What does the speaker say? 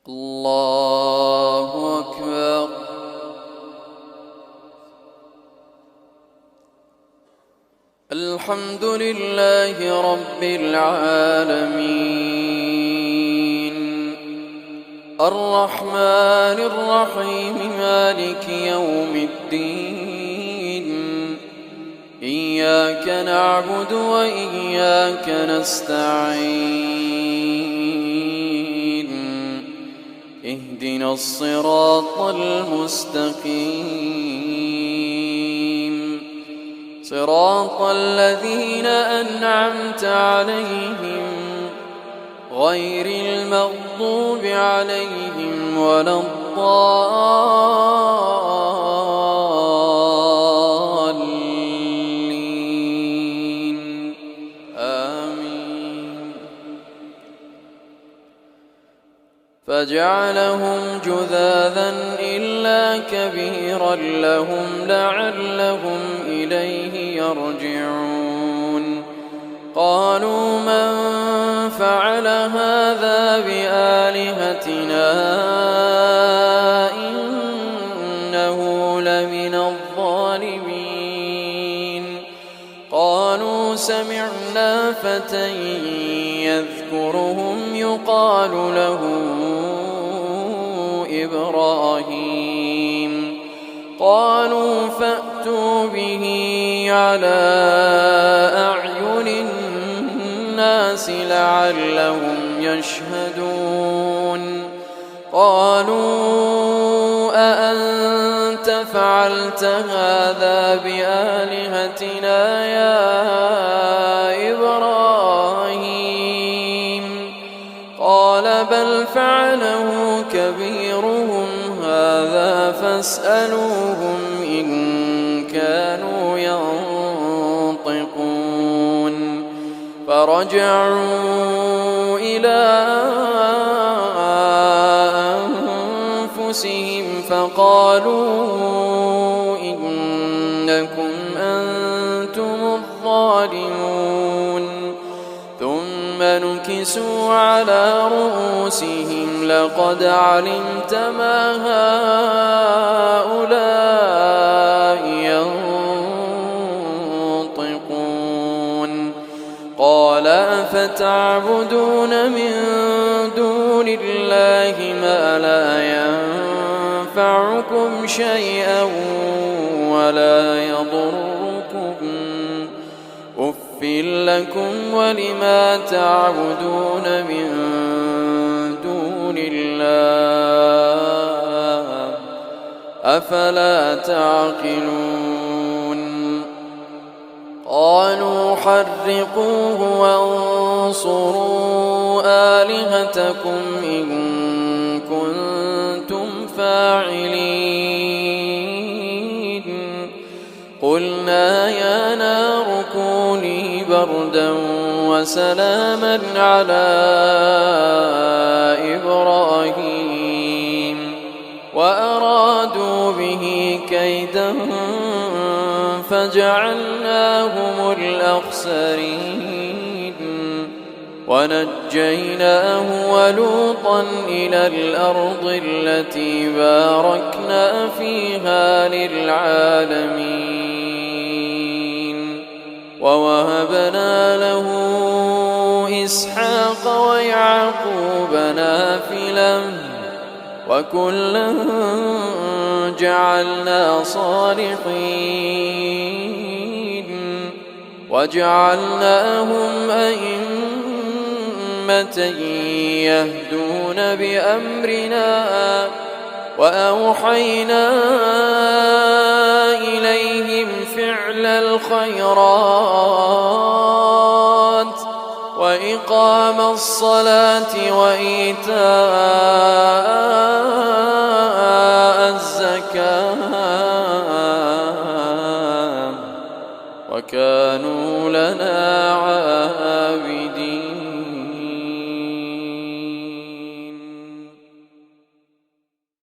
الله أكبر. الحمد لله رب العالمين، الرحمن الرحيم، مالك يوم الدين. إياك نعبد وإياك نستعين، اهدنا الصراط المستقيم، صراط الذين أنعمت عليهم غير المغضوب عليهم ولا الضالين، آمين. فجعلهم جذاذا إلا كبيرا لهم لعلهم إليه يرجعون. قالوا من فعل هذا بآلهتنا إنه لمن الظالمين. قالوا سمعنا فتى يذكرهم يقال له إبراهيم. قالوا فأتوا به على أعين الناس لعلهم يشهدون. قالوا أأنت فعلت هذا بآلهتنا يا إبراهيم؟ قال بل فعله كبيرهم هذا فاسألوهم إن كانوا ينطقون. فرجعوا إلى أنفسهم فقالوا إنكم أنتم الظالمون. ثم نكسوا على رؤوسهم لقد علمت ما هؤلاء ينطقون. قال أفتعبدون من دون الله ما لا ينفعكم شيئا ولا يضركم؟ أف لكم ولما تعبدون من دون الله أفلا تعقلون؟ قالوا حرقوه وانصروا آلهتكم إن كنتم فاعلين. قلنا يا نار كوني بردا وسلاما على إبراهيم وأرادوا به كيدا فجعلناهم الأخسرين. ونجيناه ولوطا إلى الأرض التي باركنا فيها للعالمين. ووهبنا له إسحاق ويعقوب نافلة وكلا جعلنا صالحين وجعلناهم أئمة يهدون بأمرنا وأوحينا إليهم فعل الخيرات وإقام الصلاة وإيتاء الزكاة وكانوا لنا